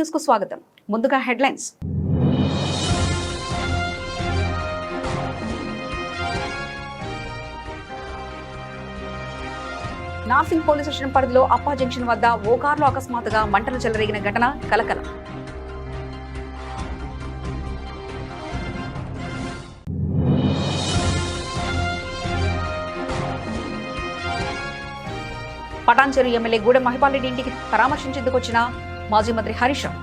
News కు స్వాగతం. ముందుగా హెడ్లైన్స్. నార్సింగ్ పోలీస్ స్టేషన్ పరిధిలో అప్పా జంక్షన్ వద్ద ఓ కారులో అకస్మాత్తుగా మంటలు చెలరేగిన ఘటన కలకలం. పటాన్చెరు ఎమ్మెల్యే గూడెం మహిపాల్ రెడ్డి ఇంటికి పరామర్శించేందుకు వచ్చిన మాజీ మంత్రి హరీష్ రావు.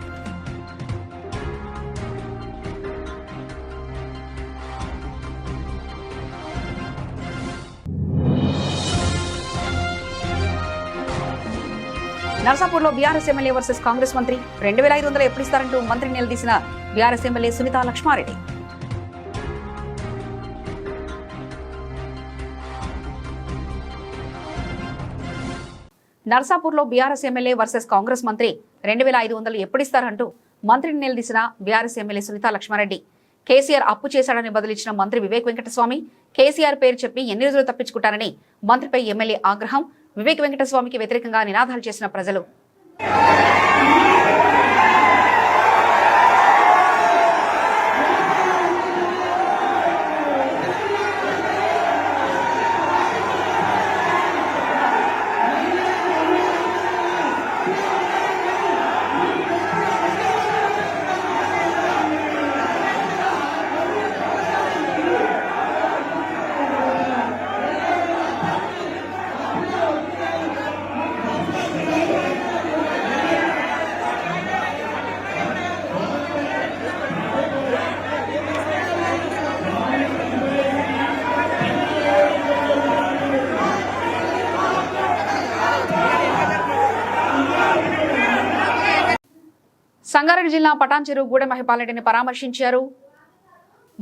నర్సాపూర్లో బీఆర్ఎస్ ఎమ్మెల్యే వర్సెస్ కాంగ్రెస్ మంత్రి 2500 ఎప్పుడు ఇస్తారంటూ మంత్రి నిలదీసిన బీఆర్ఎస్ ఎమ్మెల్యే సునీతా లక్ష్మారెడ్డి. నర్సాపూర్లో బీఆర్ఎస్ ఎమ్మెల్యే వర్సెస్ కాంగ్రెస్ మంత్రి 2500 ఎప్పుడు ఇస్తారంటూ మంత్రిని నిలదీసిన బీఆర్ఎస్ ఎమ్మెల్యే సునీతా లక్ష్మారెడ్డి. కేసీఆర్ అప్పు చేశాడని బదిలించిన మంత్రి వివేక్ వెంకటస్వామి కేసీఆర్ పేరు చెప్పి ఎన్ని రోజులు తప్పించుకుంటారని మంత్రిపై ఎమ్మెల్యే ఆగ్రహం. వివేక్ వెంకటస్వామికి వ్యతిరేకంగా నినాదాలు చేసిన ప్రజలు. సంగారెడ్డి జిల్లా పటాన్చెరు గూడెం మహిపాల్ రెడ్డిని పరామర్శించారు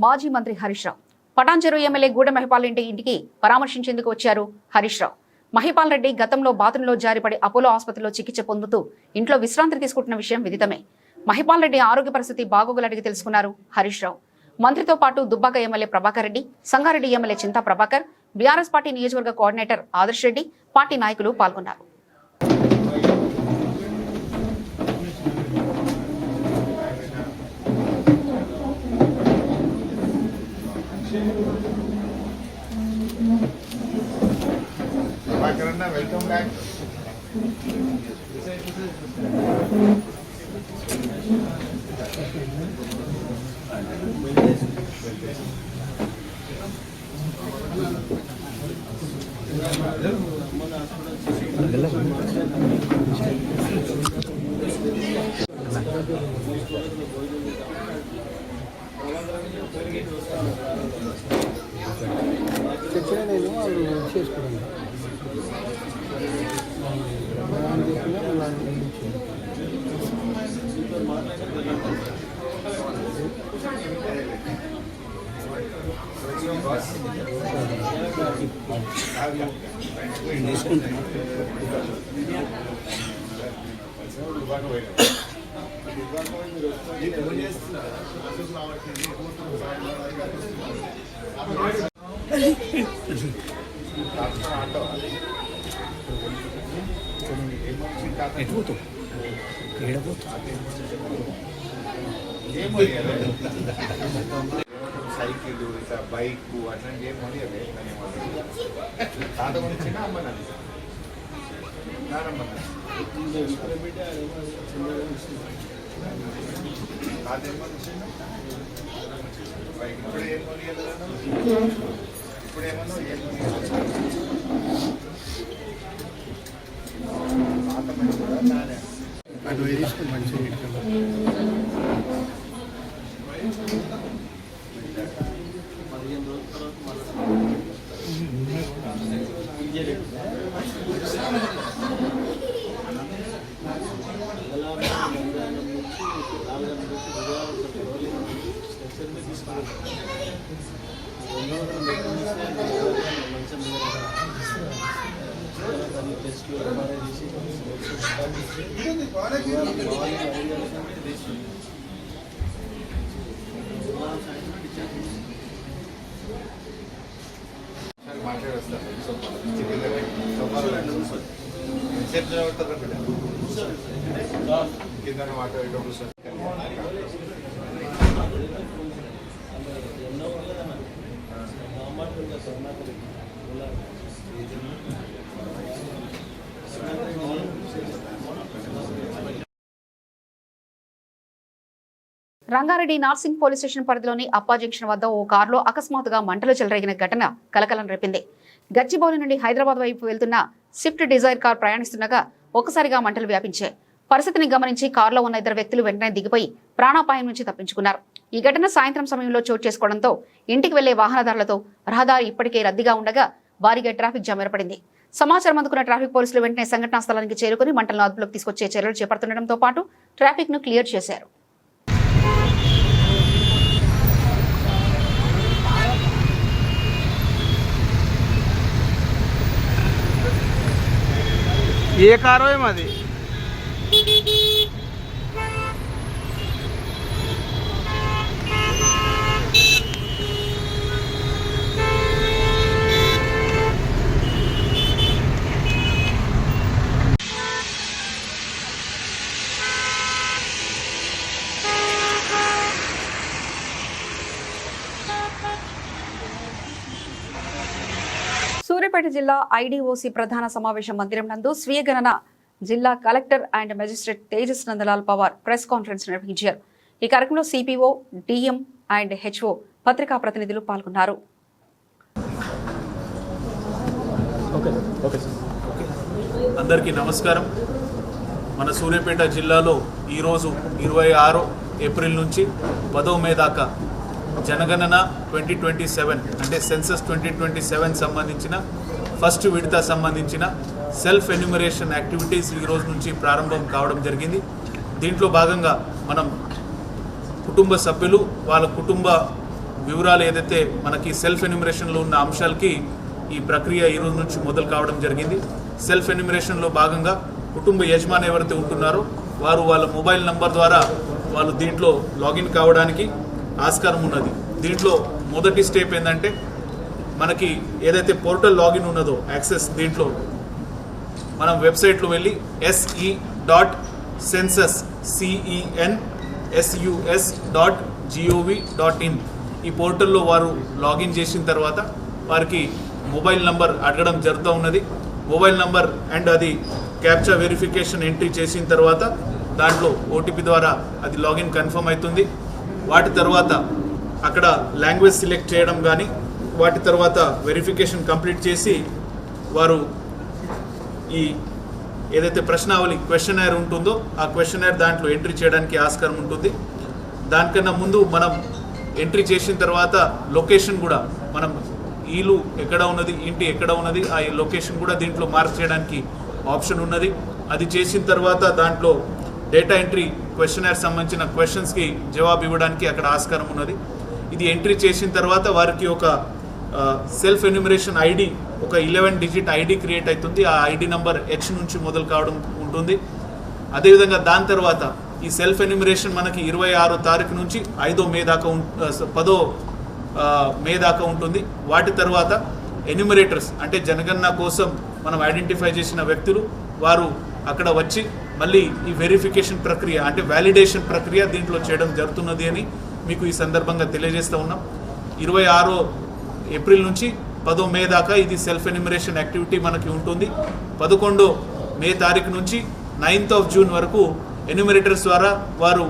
మాజీ మంత్రి హరీష్ రావు. పటాన్చెరు ఎమ్మెల్యే గూడెం మహిపాల్ రెడ్డి ఇంటికి పరామర్శించేందుకు వచ్చారు హరీష్ రావు. మహిపాల్ రెడ్డి గతంలో బాత్రూంలో జారిపడి అపోలో ఆసుపత్రిలో చికిత్స పొందుతూ ఇంట్లో విశ్రాంతి తీసుకుంటున్న విషయం విదితమే. మహిపాల్ రెడ్డి ఆరోగ్య పరిస్థితి బాగోగులు అడిగి తెలుసుకున్నారు హరీష్ రావు. మంత్రితో పాటు Dubbaka MLA Prabhakar Reddy, Sangareddy MLA Chinta Prabhakar, BRS party నియోజకవర్గ కోఆర్డినేటర్ ఆదర్శ్ రెడ్డి, పార్టీ నాయకులు పాల్గొన్నారు. Welcome back. నేను వాళ్ళు చేసుకోండి ఎటుపోతావు సైకిల్ ఇట్లా బైక్ అట్లాంటి ఏం కొని తాత కొనిచ్చినా అమ్మన్నాను నానమ్మన్నా తాత ఏం కొనిచ్చిండు బైక్ ఇప్పుడు ఏం కొని ఇప్పుడు ఏమన్నా ఏం తాత మంచి కూడా నానే అటు వేసుకుని మంచిగా మాట్లాడేస్తాను కింద వాటర్ ఇటు కూర్చొని రంగారెడ్డి నార్సింగ్ పోలీస్ స్టేషన్ పరిధిలోని అప్పా జంక్షన్ వద్ద ఓ కారులో అకస్మాత్తుగా మంటలు చెలరేగిన ఘటన కలకలం రేపింది. గచ్చిబౌలి నుండి హైదరాబాద్ వైపు వెళ్తున్న స్విఫ్ట్ డిజైర్ కార్ ప్రయాణిస్తుండగా ఒక్కసారిగా మంటలు వ్యాపించాయి. పరిస్థితిని గమనించి కారులో ఉన్న ఇద్దరు వ్యక్తులు వెంటనే దిగిపోయి ప్రాణాపాయం నుంచి తప్పించుకున్నారు. ఈ ఘటన సాయంత్రం సమయంలో చోటు చేసుకోవడంతో ఇంటికి వెళ్లే వాహనదారులతో రహదారి ఇప్పటికే రద్దీగా ఉండగా భారీగా ట్రాఫిక్ జామ్ ఏర్పడింది. సమాచారం అందుకున్న ట్రాఫిక్ పోలీసులు వెంటనే సంఘటనా స్థలానికి చేరుకుని మంటలను అదుపులోకి తీసుకొచ్చే చర్యలు చేపడుతుండటంతో పాటు ట్రాఫిక్ ను క్లియర్ చేశారు. ఏ కారో ఏమది? సూర్యాపేట జిల్లా ఐడీఓసీ ప్రధాన సమావేశ మందిరం నందు స్వీయ గణన జిల్లా collector and magistrate Tejas Nandlal Pawar press conference నిర్వహించారు. ఈ కార్యక్రమంలో సిపిఓ, డిఎం అండ్ హెచ్ఓ పత్రికా ప్రతినిధులు పాల్గొన్నారు. అందరికీ నమస్కారం. మన సూర్యాపేట జిల్లాలో ఈరోజు 26 ఏప్రిల్ నుంచి 10 మే దాకా జనగణన 2027 అంటే సెన్సస్ 2027 సంబంధించిన ఫస్ట్ విడత సంబంధించిన సెల్ఫ్ ఎన్యూమరేషన్ యాక్టివిటీస్ ఈ రోజు నుంచి ప్రారంభం కావడం జరిగింది. దీంట్లో భాగంగా మనం కుటుంబ సభ్యులు వాళ్ళ కుటుంబ వివరాలు ఏదైతే మనకి సెల్ఫ్ ఎన్యూమరేషన్లో ఉన్న అంశాలకి ఈ ప్రక్రియ ఈ రోజు నుంచి మొదలు కావడం జరిగింది. సెల్ఫ్ ఎన్యూమరేషన్లో భాగంగా కుటుంబ యజమాని ఎవరైతే ఉంటున్నారో వారు వాళ్ళ మొబైల్ నంబర్ ద్వారా వాళ్ళు దీంట్లో లాగిన్ కావడానికి ఆస్కారం ఉన్నది. దీంట్లో మొదటి స్టెప్ ఏంటంటే మనకి ఏదైతే పోర్టల్ లాగిన్ ఉన్నదో యాక్సెస్, దీంట్లో మనం వెబ్సైట్లో వెళ్ళి se.census.gov.in ఈ పోర్టల్లో వారు లాగిన్ చేసిన తర్వాత వారికి మొబైల్ నంబర్ అడగడం జరుగుతూ ఉన్నది. మొబైల్ నంబర్ అండ్ అది క్యాప్చా వెరిఫికేషన్ ఎంట్రీ చేసిన తర్వాత దాంట్లో ఓటీపీ ద్వారా అది లాగిన్ కన్ఫర్మ్ అవుతుంది. వాటి తర్వాత అక్కడ లాంగ్వేజ్ సెలెక్ట్ చేయడం కానీ వాటి తర్వాత వెరిఫికేషన్ కంప్లీట్ చేసి వారు ఈ ఏదైతే ప్రశ్నావళి క్వశ్చనైర్ ఉంటుందో ఆ క్వశ్చనైర్ దాంట్లో ఎంట్రీ చేయడానికి ఆస్కారం ఉంటుంది. దానికన్నా ముందు మనం ఎంట్రీ చేసిన తర్వాత లొకేషన్ కూడా మనం ఇల్లు ఎక్కడ ఉన్నది, ఇంటి ఎక్కడ ఉన్నది, ఆ లొకేషన్ కూడా దీంట్లో మార్క్ చేయడానికి ఆప్షన్ ఉన్నది. అది చేసిన తర్వాత దాంట్లో డేటా ఎంట్రీ క్వశ్చనైర్ సంబంధించిన క్వశ్చన్స్కి జవాబు ఇవ్వడానికి అక్కడ ఆస్కారం ఉన్నది. ఇది ఎంట్రీ చేసిన తర్వాత వారికి ఒక సెల్ఫ్ ఎన్యూమరేషన్ ఐడి, ఒక 11 డిజిట్ ఐడి క్రియేట్ అవుతుంది. ఆ ఐడి నంబర్ హెచ్ నుంచి మొదలు కావడం ఉంటుంది. అదేవిధంగా దాని తర్వాత ఈ సెల్ఫ్ ఎన్యూమరేషన్ మనకి 26 తారీఖు నుంచి 10 మే దాకా ఉంటుంది. వాటి తర్వాత ఎన్యూమరేటర్స్ అంటే జనగణన కోసం మనం ఐడెంటిఫై చేసిన వ్యక్తులు వారు అక్కడ వచ్చి మళ్ళీ ఈ వెరిఫికేషన్ ప్రక్రియ అంటే వ్యాలిడేషన్ ప్రక్రియ దీంట్లో చేయడం జరుగుతున్నది అని మీకు ఈ సందర్భంగా తెలియజేస్తూ ఉన్నాం. 26 ఏప్రిల్ నుంచి 10 మే దాకా ఇది సెల్ఫ్ ఎన్యూమరేషన్ యాక్టివిటీ మనకి ఉంటుంది. 11 మే తారీఖు నుంచి 9th జూన్ వరకు ఎన్యూమరేటర్స్ ద్వారా వారు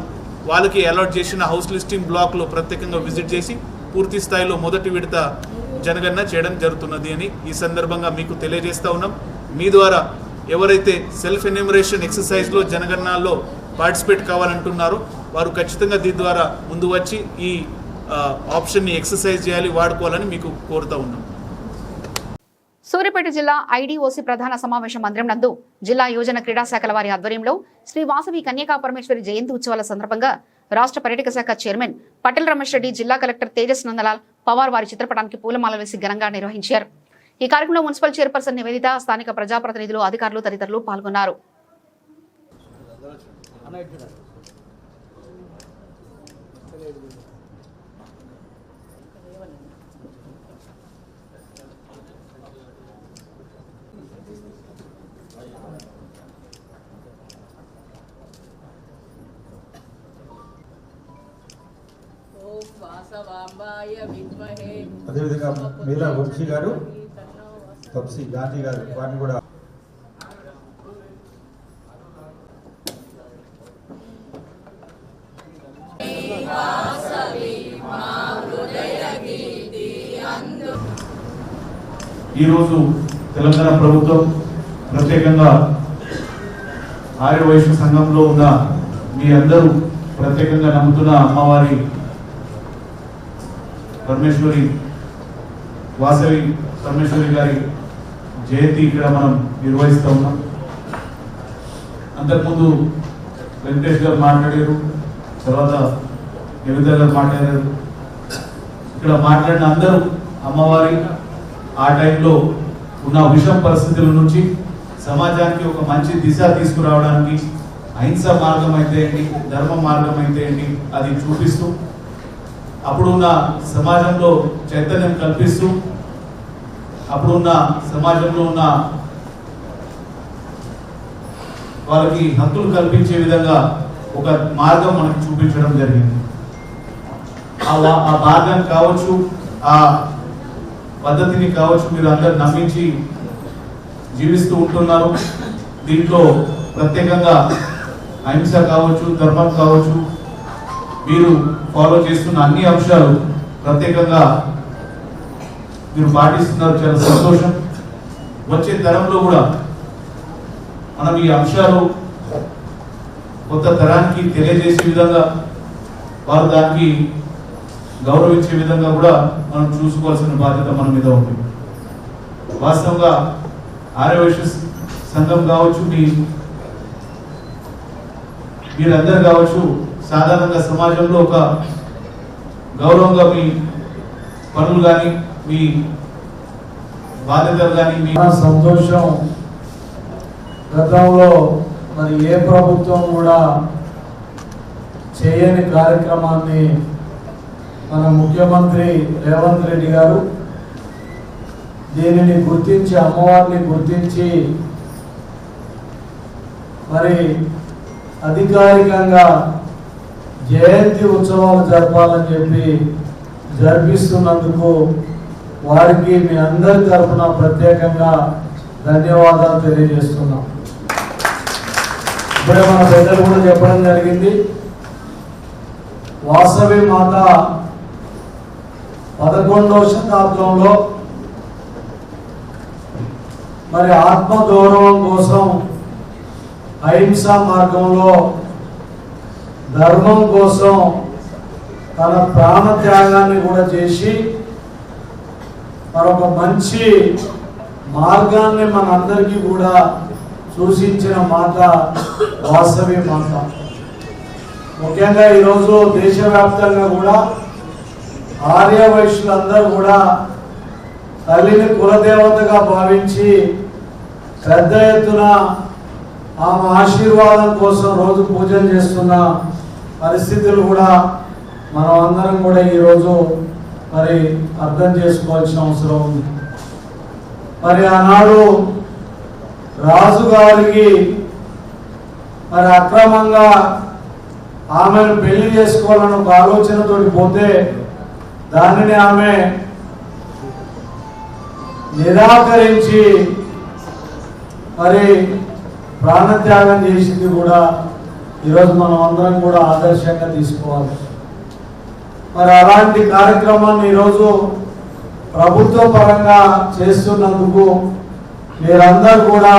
వాళ్ళకి అలాట్ చేసిన హౌస్ లిస్టింగ్ బ్లాక్లో ప్రత్యేకంగా విజిట్ చేసి పూర్తి స్థాయిలో మొదటి విడత జనగణన చేయడం జరుగుతున్నది అని ఈ సందర్భంగా మీకు తెలియజేస్తూ ఉన్నాం. మీ ద్వారా ఎవరైతే సెల్ఫ్ ఎన్యూమరేషన్ ఎక్సర్సైజ్లో జనగణనలో పార్టిసిపేట్ కావాలంటున్నారో వారు ఖచ్చితంగా దీని ద్వారా ముందు వచ్చి ఈ ఆప్షన్ని ఎక్సర్సైజ్ చేయాలి, వాడుకోవాలని మీకు కోరుతూ ఉన్నాం. సూర్యాపేట జిల్లా ఐడీఓసీ ప్రధాన సమావేశ మందిరం నందు జిల్లా యువజన క్రీడా శాఖల వారి ఆధ్వర్యంలో శ్రీ వాసవి కన్యకా పరమేశ్వరి జయంతి ఉత్సవాల సందర్భంగా రాష్ట్ర పర్యాటక శాఖ చైర్మన్ పటేల్ రమేష్ రెడ్డి, జిల్లా కలెక్టర్ తేజస్ నందలాల్ పవార్ వారి చిత్రపటానికి పూలమాల వేసి ఘనంగా నిర్వహించారు. ఈ కార్యక్రమంలో మున్సిపల్ చైర్పర్సన్ నివేదిత, స్థానిక ప్రజాప్రతినిధులు, అధికారులు తదితరులు పాల్గొన్నారు. అదేవిధంగా మీలా వంశీ గారు, తప్సి గాంధీ గారు, వారిని కూడా ఈరోజు తెలంగాణ ప్రభుత్వం ప్రత్యేకంగా ఆర్యవైశ్య సంఘంలో ఉన్న మీ అందరూ ప్రత్యేకంగా నమ్ముతున్న అమ్మవారి పరమేశ్వరి వాసవి పరమేశ్వరి గారి జయంతి ఇక్కడ మనం నిర్వహిస్తూ ఉన్నాం. అంతకుముందు వెంకటేష్ గారు మాట్లాడారు, తర్వాత నివేద గారు మాట్లాడారు. ఇక్కడ మాట్లాడిన అందరూ అమ్మవారి ఆ టైంలో ఉన్న విషమ పరిస్థితుల నుంచి సమాజానికి ఒక మంచి దిశ తీసుకురావడానికి అహింస మార్గం అయితే ఏంటి, ధర్మ మార్గం అయితే ఏంటి అది చూపిస్తూ అప్పుడున్న సమాజంలో చైతన్యం కల్పిస్తూ అప్పుడున్న సమాజంలో ఉన్న వాళ్ళకి హక్కులు కల్పించే విధంగా ఒక మార్గం మనకు చూపించడం జరిగింది. ఆ మార్గాన్ని కావచ్చు, ఆ పద్ధతిని కావచ్చు, మీరు అందరు నమ్మించి జీవిస్తూ ఉంటున్నారు. దీంట్లో ప్రత్యేకంగా అహింస కావచ్చు, ధర్మం కావచ్చు, మీరు ఫాలో చేస్తున్న అన్ని అంశాలు ప్రత్యేకంగా మీరు పాటిస్తున్నారు. చాలా సంతోషం. వచ్చే తరంలో కూడా మనం ఈ అంశాలు కొత్త తరానికి తెలియజేసే విధంగా, వారు దానికి గౌరవించే విధంగా కూడా మనం చూసుకోవాల్సిన బాధ్యత మన మీద ఉంది. వాస్తవంగా ఆర్యవైశ్య సంఘం కావచ్చు, మీరందరూ కావచ్చు, సాధారణంగా సమాజంలో ఒక గౌరవంగా మీ పనులు కానీ మీ బాధ్యతలు కానీ మీ సంతోషం. గతంలో మరి ఏ ప్రభుత్వం కూడా చేయని కార్యక్రమాన్ని మన ముఖ్యమంత్రి రేవంత్ రెడ్డి గారు దీనిని గుర్తించి, అమ్మవారిని గుర్తించి మరి అధికారికంగా జయంతి ఉత్సవాలు జరపాలని చెప్పి జరిపిస్తున్నందుకు వారికి మీ అందరి తరఫున ప్రత్యేకంగా ధన్యవాదాలు తెలియజేస్తున్నాం. ఇప్పుడే మన పెద్దలు కూడా చెప్పడం జరిగింది, వాసవి మాత 11వ శతాబ్దంలో మరి ఆత్మగౌరవం కోసం అహింసా మార్గంలో ధర్మం కోసం తన ప్రాణ త్యాగాన్ని కూడా చేసి మరొక మంచి మార్గాన్ని మనందరికీ కూడా సూచించిన మాత వాసవి మాత. ముఖ్యంగా ఈరోజు దేశవ్యాప్తంగా కూడా ఆర్యవైశ్యులందరూ కూడా తల్లిని కులదేవతగా భావించి పెద్ద ఎత్తున ఆమె ఆశీర్వాదం కోసం రోజు పూజలు చేస్తున్న పరిస్థితులు కూడా మనం అందరం కూడా ఈరోజు మరి అర్థం చేసుకోవాల్సిన అవసరం ఉంది. మరి ఆనాడు రాజుగారికి మరి అక్రమంగా ఆమెను పెళ్లి చేసుకోవాలని ఒక ఆలోచనతో పోతే దానిని ఆమె నిరాకరించి మరి ప్రాణత్యాగం చేసింది కూడా ఈరోజు మనం అందరం కూడా ఆదర్శంగా తీసుకోవాలి. మరి అలాంటి కార్యక్రమాన్ని ఈరోజు ప్రభుత్వ పరంగా చేస్తున్నందుకు మీరందరూ కూడా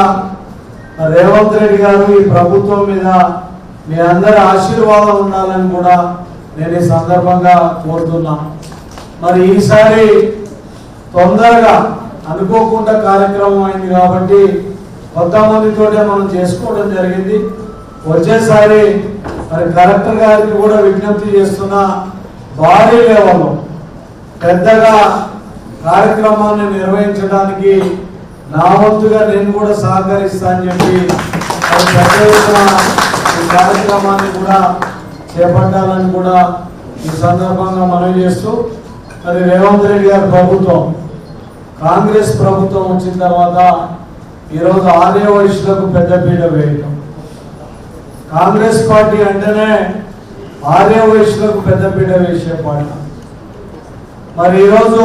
రేవంత్ రెడ్డి గారు ఈ ప్రభుత్వం మీద మీ అందరి ఆశీర్వాదం ఉండాలని కూడా నేను ఈ సందర్భంగా కోరుతున్నా. మరి ఈసారి తొందరగా అనుకోకుండా కార్యక్రమం అయింది కాబట్టి కొంతమందితోటే మనం చేసుకోవడం జరిగింది. వచ్చేసారి మరి కలెక్టర్ గారికి కూడా విజ్ఞప్తి చేస్తున్నా, భారీ లెవెల్లో పెద్దగా కార్యక్రమాన్ని నిర్వహించడానికి నా వంతుగా నేను కూడా సహకరిస్తా అని చెప్పి పెద్ద ఎత్తున ఈ కార్యక్రమాన్ని కూడా చేపట్టాలని కూడా ఈ సందర్భంగా మనవి చేస్తూ, మరి రేవంత్ రెడ్డి గారి ప్రభుత్వం కాంగ్రెస్ ప్రభుత్వం వచ్చిన తర్వాత ఈరోజు ఆర్యవైశ్యులకు పెద్దపీట వేయటం. కాంగ్రెస్ పార్టీ అంటేనే ఆర్యవైశ్యులకు పెద్దపీట వేసే పాట. మరి ఈరోజు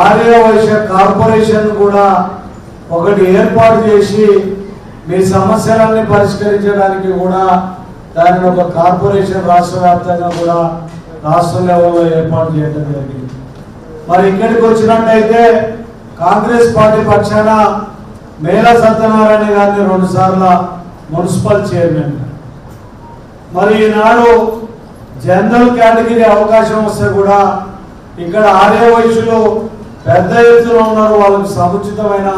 ఆర్యవైశ్య కార్పొరేషన్ కూడా ఒకటి ఏర్పాటు చేసి మీ సమస్యలన్నీ పరిష్కరించడానికి కూడా దానిని ఒక కార్పొరేషన్ రాష్ట్ర వ్యాప్తంగా కూడా రాష్ట్ర లెవెల్లో ఏర్పాటు చేయడం జరిగింది. మరి ఇక్కడికి వచ్చినట్టయితే కాంగ్రెస్ పార్టీ పక్షాన మేళా సత్యనారాయణ గారిని 2 సార్లు మున్సిపల్ చైర్మన్, మరి ఈనాడు జనరల్ కేటగిరీ అవకాశం వస్తే కూడా ఇక్కడ ఆర్యవైశ్యులు పెద్ద ఎత్తున ఉన్నారు, వాళ్ళకి సముచితమైన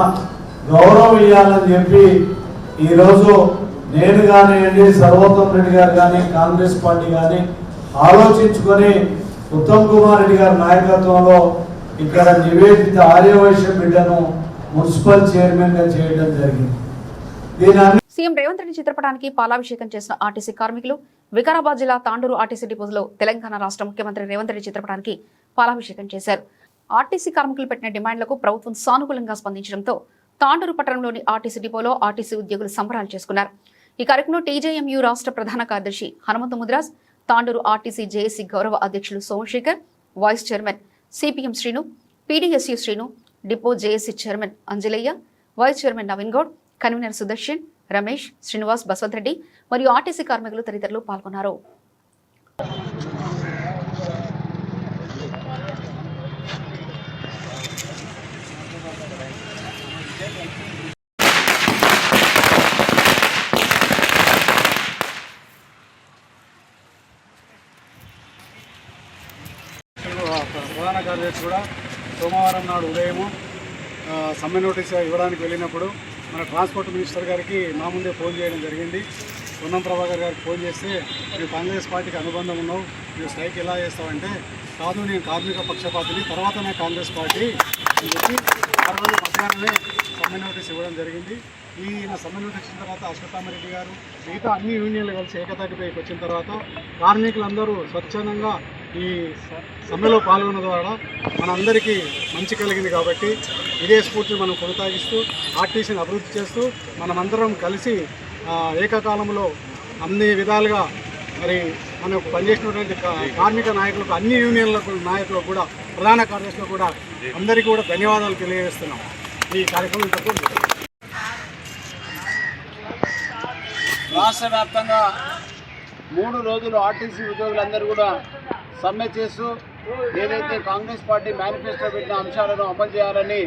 గౌరవం ఇవ్వాలని చెప్పి ఈరోజు నేను కానివ్వండి, సర్వోత్తమ్ రెడ్డి గారు కానీ, కాంగ్రెస్ పార్టీ కానీ ఆలోచించుకొని ఉత్తమ్ కుమార్ రెడ్డి గారి నాయకత్వంలో ఇక్కడ నివేదిత ఆర్యవైశ్య బిడ్డను మున్సిపల్ చైర్మన్ గా చేయడం జరిగింది. సీఎం రేవంత్ రెడ్డి చిత్రపటానికి పాలాభిషేకం చేసిన ఆర్టీసీ కార్మికులు. వికారాబాద్ జిల్లా తాండూరు ఆర్టీసీ డిపోలో తెలంగాణ రాష్ట్ర ముఖ్యమంత్రి రేవంత్ రెడ్డి చిత్రపటానికి పాలాభిషేకం చేశారు. ఆర్టీసీ కార్మికులు పెట్టిన డిమాండ్లకు ప్రభుత్వం సానుకూలంగా స్పందించడంతో తాండూరు పట్టణంలోని ఆర్టీసీ డిపోలో ఆర్టీసీ ఉద్యోగులు సంబరాలు చేసుకున్నారు. ఈ కార్యక్రమంలో టీజేఎంయూ రాష్ట్ర ప్రధాన కార్యదర్శి హనుమంతు ముద్రాజ్, తాండూరు ఆర్టీసీ జేఏసీ గౌరవ అధ్యక్షులు Somashekar, vice chairman CPM Srinu, PDSU Srinu, depot JAC chairman Anjalaiah, vice chairman Naveen Goud, convener Sudarshan, Ramesh, Srinivas, Basavareddy మరియు ఆర్టీసీ కార్మికులు తదితరులు పాల్గొన్నారు. ప్రధాన కార్యదర్శి కూడా సోమవారం నాడు ఉదయము సమ్మె నోటీస్ ఇవ్వడానికి వెళ్ళినప్పుడు మన ట్రాన్స్పోర్ట్ మినిస్టర్ గారికి మా ముందే ఫోన్ చేయడం జరిగింది. పొన్నం ప్రభాకర్ గారికి ఫోన్ చేస్తే నువ్వు కాంగ్రెస్ పార్టీకి అనుబంధం ఉన్నావు, నువ్వు స్ట్రైక్ ఎలా చేస్తావంటే కాదు నేను కార్మిక పక్షపాతిని, తర్వాత నా కాంగ్రెస్ పార్టీ అని చెప్పి ఆ రోజు మధ్యాహ్నమే సమ్మె నోటీస్ ఇవ్వడం జరిగింది. ఈయన సమ్మె నోటీస్ ఇచ్చిన తర్వాత అశ్వత్థామరెడ్డి గారు మిగతా అన్ని యూనియన్లు కలిసి ఏకతాటిపైకి వచ్చిన తర్వాత కార్మికులందరూ స్వచ్ఛందంగా ఈ సమ్మెలో పాల్గొన్న ద్వారా మనందరికీ మంచి కలిగింది. కాబట్టి ఇదే స్ఫూర్తిని మనం కొనసాగిస్తూ ఆర్టీసీని అభివృద్ధి చేస్తూ మనమందరం కలిసి ఏకకాలంలో అన్ని విధాలుగా మరి మనకు పనిచేసినటువంటి కార్మిక నాయకులకు, అన్ని యూనియన్లకు నాయకులకు కూడా, ప్రధాన కార్యదర్శులకు కూడా అందరికీ కూడా ధన్యవాదాలు తెలియజేస్తున్నాం. ఈ కార్యక్రమం రాష్ట్ర వ్యాప్తంగా 3 రోజులు ఆర్టీసీ ఉద్యోగులందరూ కూడా సమ్మె చేస్తూ ఏదైతే కాంగ్రెస్ పార్టీ మేనిఫెస్టో పెట్టిన అంశాలను అమలు చేయాలని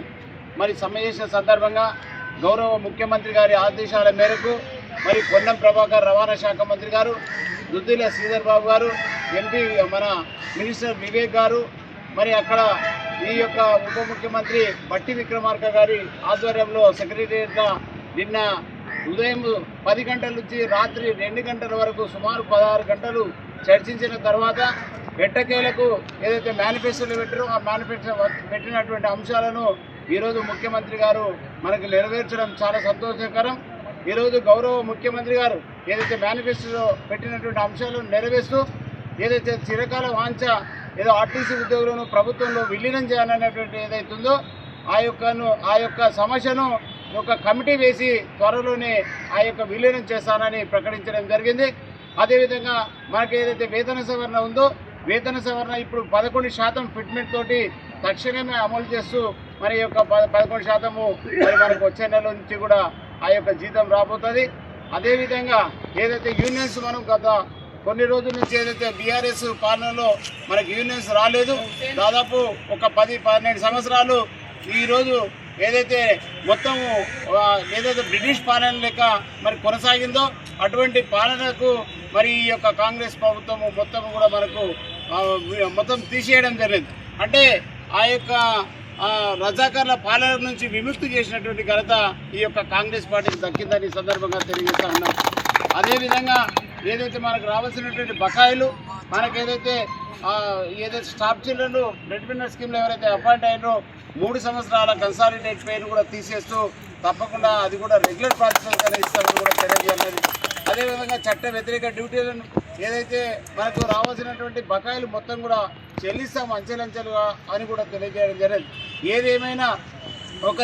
మరి సమ్మె చేసిన సందర్భంగా గౌరవ ముఖ్యమంత్రి గారి ఆదేశాల మేరకు మరి పొన్నం ప్రభాకర్ రవాణా శాఖ మంత్రి గారు, దుద్దిల శ్రీధర్ బాబు గారు, ఎంపీ మన మినిస్టర్ వివేక్ గారు, మరి అక్కడ ఈ యొక్క ఉప ముఖ్యమంత్రి బట్టి విక్రమార్క గారి ఆధ్వర్యంలో సెక్రటేరియట్గా నిన్న ఉదయం 10 గంటల నుంచి రాత్రి 2 గంటల వరకు సుమారు 16 గంటలు చర్చించిన తర్వాత ఎట్టకేలకు ఏదైతే మేనిఫెస్టోలో పెట్టారో ఆ మేనిఫెస్టో పెట్టినటువంటి అంశాలను ఈరోజు ముఖ్యమంత్రి గారు మనకు నెరవేర్చడం చాలా సంతోషకరం. ఈరోజు గౌరవ ముఖ్యమంత్రి గారు ఏదైతే మేనిఫెస్టోలో పెట్టినటువంటి అంశాలను నెరవేరుస్తూ ఏదైతే చిరకాల వాంఛ ఏదో ఆర్టీసీ ఉద్యోగులను ప్రభుత్వంలో విలీనం చేయాలనేటువంటి ఏదైతుందో ఆ యొక్క సమస్యను ఒక కమిటీ వేసి త్వరలోనే ఆ యొక్క విలీనం చేస్తానని ప్రకటించడం జరిగింది. అదేవిధంగా మనకి ఏదైతే వేతన సవరణ ఉందో వేతన సవరణ ఇప్పుడు 11% ఫిట్మెంట్ తోటి తక్షణమే అమలు చేస్తూ మరి యొక్క 11% మరి మనకు వచ్చే నెల నుంచి కూడా ఆ యొక్క జీతం రాబోతుంది. అదేవిధంగా ఏదైతే యూనియన్స్ మనం గత కొన్ని రోజుల నుంచి ఏదైతే బీఆర్ఎస్ పాలనలో మనకి యూనియన్స్ రాలేదు, దాదాపు ఒక 10-12 సంవత్సరాలు ఈరోజు ఏదైతే మొత్తము ఏదైతే బ్రిటిష్ పాలన లెక్క మరి కొనసాగిందో అటువంటి పాలనకు మరి ఈ యొక్క కాంగ్రెస్ ప్రభుత్వము మొత్తం కూడా మనకు మొత్తం తీసేయడం జరిగింది. అంటే ఆ యొక్క రజాకార్ల పాలన నుంచి విముక్తి చేసినటువంటి ఘనత ఈ యొక్క కాంగ్రెస్ పార్టీకి దక్కిందని సందర్భంగా తెలియజేస్తా ఉన్నాం. అదేవిధంగా ఏదైతే మనకు రావాల్సినటువంటి బకాయిలు మనకు ఏదైతే స్టాఫ్ చిల్డ్రన్ బ్రెడ్ విన్నర్ స్కీమ్లో ఎవరైతే అపాయింట్ అయ్యారో 3 సంవత్సరాల కన్సాలిడేట్ పేరు కూడా తీసేస్తూ తప్పకుండా అది కూడా రెగ్యులర్ ప్రాసెస్ ఇస్తామని కూడా తెలియజేయాలి. అదేవిధంగా చట్ట వ్యతిరేక డ్యూటీలను ఏదైతే మనకు రావాల్సినటువంటి బకాయిలు మొత్తం కూడా చెల్లిస్తాం అంచెలంచెలుగా అని కూడా తెలియజేయడం జరిగింది. ఏదేమైనా ఒక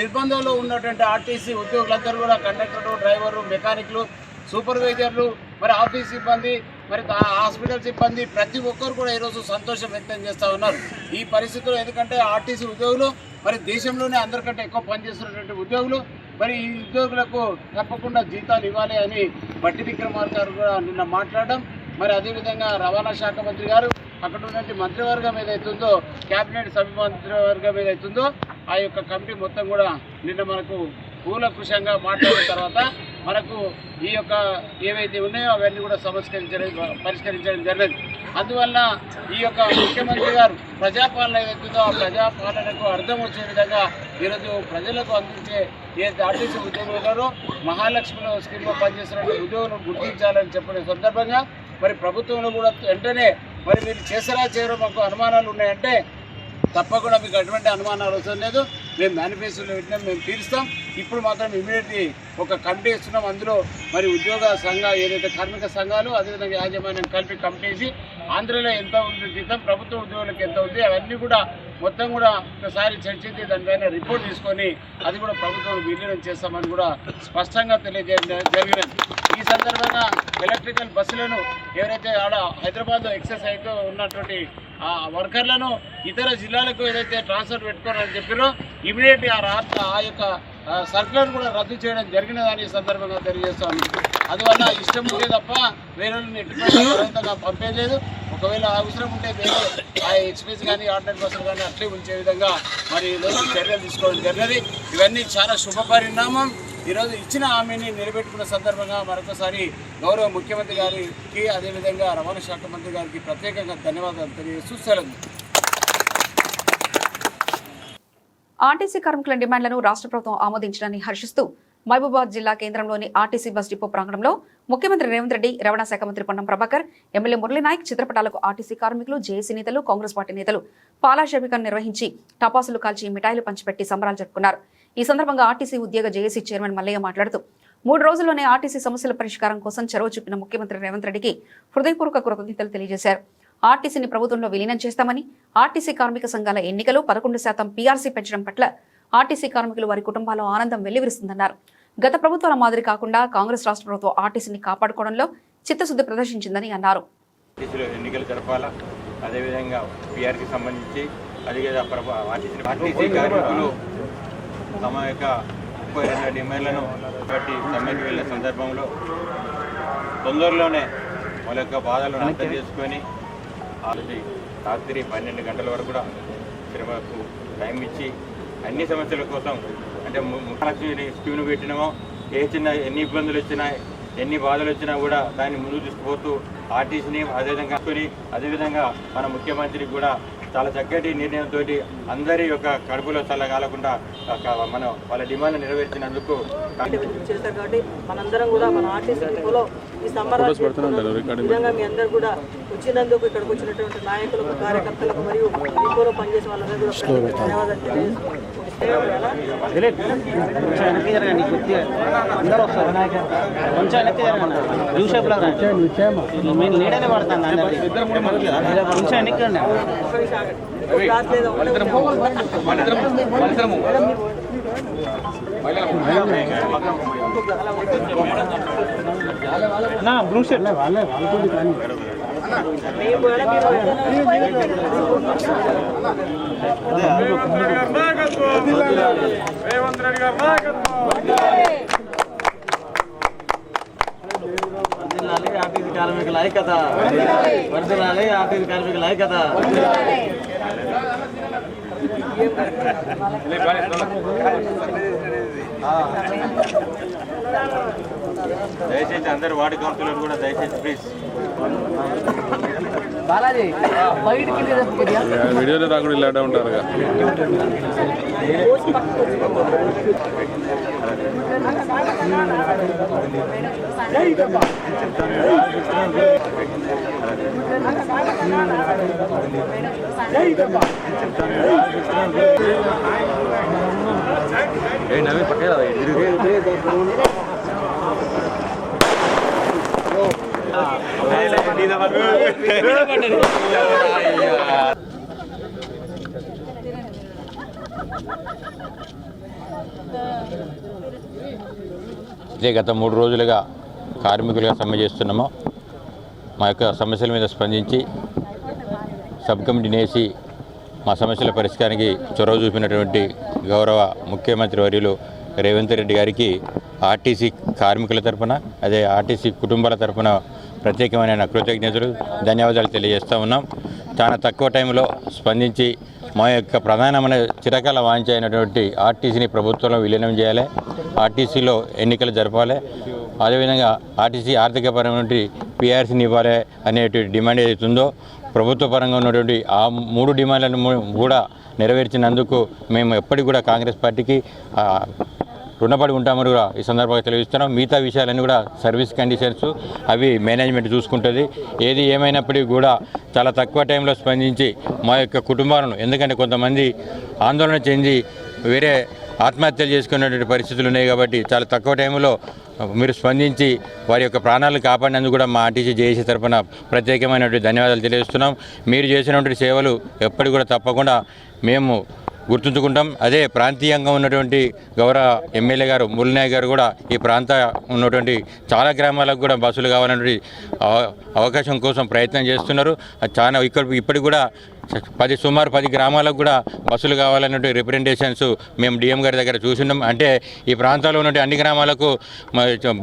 నిర్బంధంలో ఉన్నటువంటి ఆర్టీసీ ఉద్యోగులందరూ కూడా కండక్టర్లు, డ్రైవర్లు, మెకానిక్లు, సూపర్వైజర్లు, మరి ఆఫీస్ సిబ్బంది మరి హాస్పిటల్ సిబ్బంది ప్రతి ఒక్కరు కూడా ఈరోజు సంతోషం వ్యక్తం చేస్తూ ఉన్నారు ఈ పరిస్థితుల్లో. ఎందుకంటే ఆర్టీసీ ఉద్యోగులు మరి దేశంలోనే అందరికంటే ఎక్కువ పనిచేస్తున్నటువంటి ఉద్యోగులు, మరి ఈ ఉద్యోగులకు తప్పకుండా జీతాలు ఇవ్వాలి అని బట్టి విక్రమార్క గారు కూడా నిన్న మాట్లాడడం, మరి అదేవిధంగా రవాణా శాఖ మంత్రి గారు అక్కడ ఉన్నటువంటి మంత్రివర్గం ఏదైతుందో క్యాబినెట్ సభ్య మంత్రివర్గం ఏదైతుందో ఆ యొక్క కమిటీ మొత్తం కూడా నిన్న మనకు కూలంకుషంగా మాట్లాడిన తర్వాత మనకు ఈ యొక్క ఏవైతే ఉన్నాయో అవన్నీ కూడా పరిష్కరించడం జరిగింది. అందువల్ల ఈ యొక్క ముఖ్యమంత్రి గారు ప్రజాపాలన ఏదైతుందో ఆ ప్రజాపాలనకు అర్థం వచ్చే విధంగా ఈరోజు ప్రజలకు అందించే ఏ ఆర్టీసీ ఉద్యోగులు ఉన్నారో మహాలక్ష్మిలో స్కీమ్లో పనిచేస్తున్న ఉద్యోగులను గుర్తించాలని చెప్పిన సందర్భంగా మరి ప్రభుత్వంలో కూడా వెంటనే మరి మీరు చేసారా చేయరో మాకు అనుమానాలు ఉన్నాయంటే తప్పకుండా మీకు అటువంటి అనుమానాలు అవసరం లేదు, మేము మేనిఫెస్టోలో పెట్టినాం, మేము తీరుస్తాం. ఇప్పుడు మాత్రం ఇమీడియట్లీ ఒక కమిటీ ఇస్తున్నాం. అందులో మరి ఉద్యోగ సంఘాలు ఏదైతే కార్మిక సంఘాలు అదేవిధంగా యాజమాన్యం కలిపి కమిటీ వేసి ఆంధ్రలో ఎంత ఉంది జీతం, ప్రభుత్వ ఉద్యోగులకు ఎంత ఉంది అవన్నీ కూడా మొత్తం కూడా ఒకసారి చర్చించి దానిపైన రిపోర్ట్ తీసుకొని అది కూడా ప్రభుత్వం విలీనం చేస్తామని కూడా స్పష్టంగా తెలియజేయడం జరిగినది. ఈ సందర్భంగా ఎలక్ట్రికల్ బస్సులను ఎవరైతే ఆడ హైదరాబాద్లో ఎక్సెస్ అయితే ఉన్నటువంటి వర్కర్లను ఇతర జిల్లాలకు ఏదైతే ట్రాన్స్ఫర్ పెట్టుకోవాలని చెప్పారో ఇమీడియట్లీ ఆ యొక్క సర్కులర్ కూడా రద్దు చేయడం జరిగినదని ఈ సందర్భంగా తెలియజేస్తాను. అందువల్ల ఇష్టం ఉంటే తప్ప వేరే ఎటువంటి పంపేయలేదు. ఒకవేళ అవసరం ఉంటే వేరే ఆ ఎక్స్ప్రెస్ కానీ ఆర్డినరీ బస్సులు కానీ అట్లే ఉంచే విధంగా మరి ఈరోజు చర్యలు తీసుకోవడం జరిగినది. ఇవన్నీ చాలా శుభ పరిణామం. ఈరోజు ఇచ్చిన హామీని నిలబెట్టుకున్న సందర్భంగా మరొకసారి గౌరవ ముఖ్యమంత్రి గారికి అదేవిధంగా రవాణా శాఖ మంత్రి గారికి ప్రత్యేకంగా ధన్యవాదాలు తెలియజేస్తూ సెలవు. ఆర్టీసీ కార్మికుల డిమాండ్లను రాష్ట్ర ప్రభుత్వం ఆమోదించడాన్ని హర్షిస్తూ మహబూబాబాద్ జిల్లా కేంద్రంలోని ఆర్టీసీ బస్ డిపో ప్రాంగణంలో ముఖ్యమంత్రి రేవంత్ రెడ్డి, రవాణా శాఖ మంత్రి పొన్నం ప్రభాకర్, ఎమ్మెల్యే మురళీనాయక్ చిత్రపటాలకు ఆర్టీసీ కార్మికులు, జేఏసీ నేతలు, కాంగ్రెస్ పార్టీ నేతలు పాలాభిషేకం నిర్వహించి టపాసులు కాల్చి మిఠాయిలు పంచిపెట్టి సంబరాలు జరుపుకున్నారు. ఈ సందర్భంగా ఆర్టీసీ ఉద్యోగ జేఏసీ చైర్మన్ మల్లయ్య మాట్లాడుతూ 3 రోజుల్లోనే ఆర్టీసీ సమస్యల పరిష్కారం కోసం చొరవ చూపిన ముఖ్యమంత్రి రేవంత్ రెడ్డికి హృదయపూర్వక కృతజ్ఞతలు తెలియజేశారు. ఆర్టీసీని ప్రభుత్వంలో విలీనం చేస్తామని, ఆర్టీసీ కార్మిక సంఘాల ఎన్నికలు 11% పీఆర్సీ పెంచడం పట్ల ఆర్టీసీ కార్మికులు వారి కుటుంబాల్లో ఆనందం వెల్లివిరుస్తుందన్నారు. గత ప్రభుత్వాల మాదిరి కాకుండా కాంగ్రెస్ రాష్ట్ర ప్రభుత్వం ఆర్టీసీని కాపాడుకోవడంలో చిత్తశుద్ధి ప్రదర్శించిందని అన్నారు. ఎన్నికలు జరపాలా, అదేవిధంగా పీఆర్సీ సంబంధించి ఆర్టీసీ కార్మికులు తమ యొక్క 32 డిమాండ్లను బట్టి సమ్మెకి వెళ్ళిన సందర్భంలో తొందరలోనే వాళ్ళ యొక్క బాధలను అర్థం చేసుకొని రాత్రి 12 గంటల వరకు కూడా శ్రమకు టైం ఇచ్చి అన్ని సమస్యల కోసం అంటే మహాలక్ష్మి స్కీమ్ను పెట్టినామో ఎన్ని ఇబ్బందులు వచ్చినా ఎన్ని బాధలు వచ్చినా కూడా దాన్ని ముందుకు తీసుకుపోతూ ఆర్టీసీని అదేవిధంగా మన ముఖ్యమంత్రికి కూడా చాలా చక్కటి నిర్ణయంతో అందరి యొక్క కడుపులో చల్లగాలకుండా మనం వాళ్ళ డిమాండ్ నెరవేర్చినందుకు చేశారు. కాబట్టి మనందరం కూడా మన ఆర్టీసీ డిపోలో ఈ విధంగా మీ అందరూ కూడా వచ్చినందుకు ఇక్కడికి వచ్చినటువంటి నాయకులకు, కార్యకర్తలకు మరియు డిపోలో పనిచేసే వాళ్ళందరూ కూడా ధన్యవాదాలు ఆర్టీసీ కార్మికుల ఐక్యత, వర్ధిల్లాలి ఆర్టీసీ కార్మికుల ఐక్యత. దయచేసి అందరు వార్డు కౌన్సిలర్ కూడా దయచేసి ప్లీజ్ వీడియోలో రాకుండా ఇలాంటి ఉంటారు. నవీన్ పక్క గత 3 రోజులుగా కార్మికులుగా సమ్మె చేస్తున్నాము. మా యొక్క సమస్యల మీద స్పందించి సబ్ కమిటీని వేసి మా సమస్యల పరిష్కారానికి చొరవ చూపినటువంటి గౌరవ ముఖ్యమంత్రి వర్యులు రేవంత్ రెడ్డి గారికి ఆర్టీసీ కార్మికుల తరఫున అదే ఆర్టీసీ కుటుంబాల తరఫున ప్రత్యేకమైన కృతజ్ఞతలు ధన్యవాదాలు తెలియజేస్తూ ఉన్నాం. చాలా తక్కువ టైంలో స్పందించి మా యొక్క ప్రధానమైన చిరకాల వాంఛ అయినటువంటి ఆర్టీసీని ప్రభుత్వంలో విలీనం చేయాలి, ఆర్టీసీలో ఎన్నికలు జరపాలి, అదేవిధంగా ఆర్టీసీ ఆర్థికపరమైన పిఆర్సీని ఇవ్వాలి అనేటువంటి డిమాండ్ ఏదైతుందో ప్రభుత్వ పరంగా ఉన్నటువంటి ఆ 3 డిమాండ్లను కూడా నెరవేర్చినందుకు మేము ఎప్పటికి కూడా కాంగ్రెస్ పార్టీకి రుణపడి ఉంటామని కూడా ఈ సందర్భంగా తెలియజేస్తున్నాం. మిగతా విషయాలన్నీ కూడా సర్వీస్ కండిషన్స్ అవి మేనేజ్మెంట్ చూసుకుంటుంది. ఏది ఏమైనప్పటికీ కూడా చాలా తక్కువ టైంలో స్పందించి మా యొక్క కుటుంబాలను, ఎందుకంటే కొంతమంది ఆందోళన చెంది వేరే ఆత్మహత్యలు చేసుకునేటువంటి పరిస్థితులు ఉన్నాయి కాబట్టి చాలా తక్కువ టైంలో మీరు స్పందించి వారి యొక్క ప్రాణాలు కాపాడినందుకు కూడా మా ఆర్టీసీ జేఏసీ తరఫున ప్రత్యేకమైనటువంటి ధన్యవాదాలు తెలియజేస్తున్నాం. మీరు చేసినటువంటి సేవలు ఎప్పటికి కూడా తప్పకుండా మేము గుర్తుంచుకుంటాం. అదే ప్రాంతీయంగా ఉన్నటువంటి గౌరవ ఎమ్మెల్యే గారు మురళీనాయక్ గారు కూడా ఈ ప్రాంత ఉన్నటువంటి చాలా గ్రామాలకు కూడా బస్సులు కావాలన్నటువంటి అవకాశం కోసం ప్రయత్నం చేస్తున్నారు. చాలా ఇప్పటికి కూడా సుమారు 10 గ్రామాలకు కూడా బస్సులు కావాలన్నటువంటి రిప్రజెంటేషన్స్ మేము డిఎం గారి దగ్గర చూసినాం. అంటే ఈ ప్రాంతాల్లో ఉన్నటువంటి అన్ని గ్రామాలకు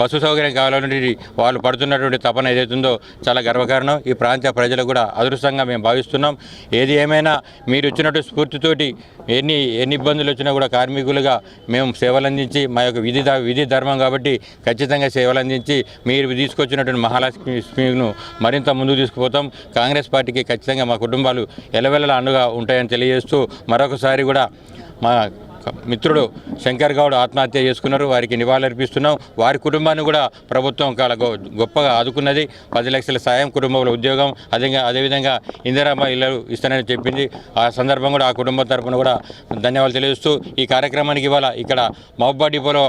బస్సు సౌకర్యం కావాలన్నటువంటి వాళ్ళు పడుతున్నటువంటి తపన ఏదైతుందో చాలా గర్వకారణం. ఈ ప్రాంత ప్రజలకు కూడా అదృష్టంగా మేము భావిస్తున్నాం. ఏది ఏమైనా మీరు ఇచ్చినట్టు స్ఫూర్తితోటి ఎన్ని ఇబ్బందులు వచ్చినా కూడా కార్మికులుగా మేము సేవలు అందించి మా యొక్క విధి ధర్మం కాబట్టి ఖచ్చితంగా సేవలు అందించి మీరు తీసుకొచ్చినటువంటి మహాలక్ష్మి స్కీమ్ను మరింత ముందుకు తీసుకుపోతాం. కాంగ్రెస్ పార్టీకి ఖచ్చితంగా మా కుటుంబాలు ఎలవెల్లలా అండగా ఉంటాయని తెలియజేస్తూ మరొకసారి కూడా మా మిత్రుడు శంకర్ గౌడ్ ఆత్మహత్య చేసుకున్నారు, వారికి నివాళులర్పిస్తున్నాం. వారి కుటుంబాన్ని కూడా ప్రభుత్వం గొప్పగా ఆదుకున్నది. 10 లక్షల సాయం, కుటుంబంలో ఉద్యోగం, అదేవిధంగా ఇందిరమ్మ ఇల్లు ఇస్తానని చెప్పింది. ఆ సందర్భం కూడా ఆ కుటుంబం తరఫున కూడా ధన్యవాదాలు తెలియజేస్తూ ఈ కార్యక్రమానికి ఇవాళ ఇక్కడ మహబూబాబాద్ డిపోలో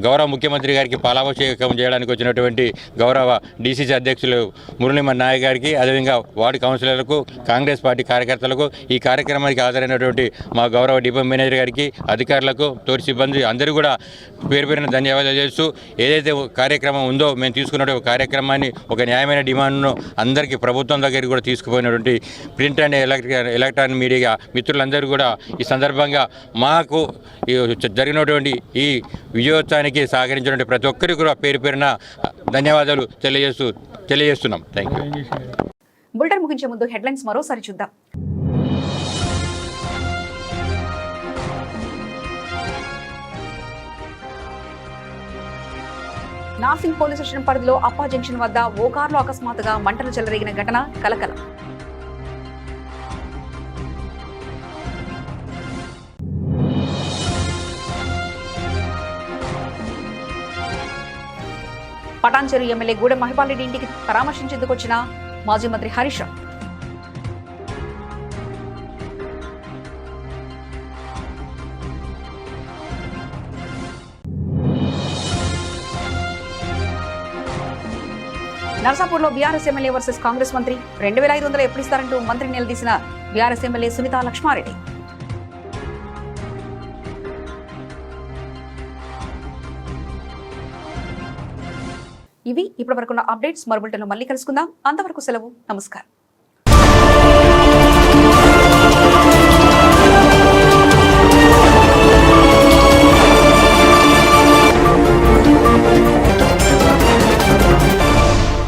గౌరవ ముఖ్యమంత్రి గారికి పాలాభిషేకం చేయడానికి వచ్చినటువంటి గౌరవ డీసీసీ అధ్యక్షులు మురళీమన్ నాయక్ గారికి, అదేవిధంగా వార్డు కౌన్సిలర్లకు, కాంగ్రెస్ పార్టీ కార్యకర్తలకు, ఈ కార్యక్రమానికి హాజరైనటువంటి మా గౌరవ డిపో మేనేజర్ గారికి, అధికారులకు, తోటి సిబ్బంది అందరూ కూడా పేరున ధన్యవాదాలు చేస్తూ ఏదైతే కార్యక్రమం ఉందో మేము తీసుకున్న కార్యక్రమాన్ని ఒక న్యాయమైన డిమాండ్ను అందరికీ ప్రభుత్వం దగ్గరికి కూడా తీసుకుపోయినటువంటి ప్రింట్ అండ్ ఎలక్ట్రానిక్ మీడియా మిత్రులందరూ కూడా ఈ సందర్భంగా మాకు జరిగినటువంటి ఈ విజయోత్సవానికి సహకరించినటువంటి ప్రతి ఒక్కరికి కూడా పేరున ధన్యవాదాలు తెలియజేస్తున్నాం. Thank you. బులెటిన్ ముగించే ముందు హెడ్లైన్స్ మరోసారి చూద్దాం. నార్సింగ్ పోలీస్ స్టేషన్ పరిధిలో అప్పా జంక్షన్ వద్ద ఓ కారులో అకస్మాత్తుగా మంటలు చెలరేగిన ఘటన కలకలం. పటాన్చెరు ఎమ్మెల్యే గూడెం మహిపాల్ రెడ్డి ఇంటికి పరామర్శించేందుకు వచ్చిన మాజీ మంత్రి హరీష్ రావు. నర్సాపూర్లో బీఆర్ఎస్ ఎమ్మెల్యే వర్సెస్ కాంగ్రెస్ మంత్రి 2500 ఎప్పుడు ఇస్తారంటూ మంత్రి నిలదీసిన బీఆర్ఎస్ ఎమ్మెల్యే సునీతా లక్ష్మారెడ్డి. ఇవి ఇప్పటివరకున్న అప్డేట్స్. మరో బులెటిన్లో మళ్ళీ కలుసుకుందాం. అంతవరకు సెలవు. నమస్కారం.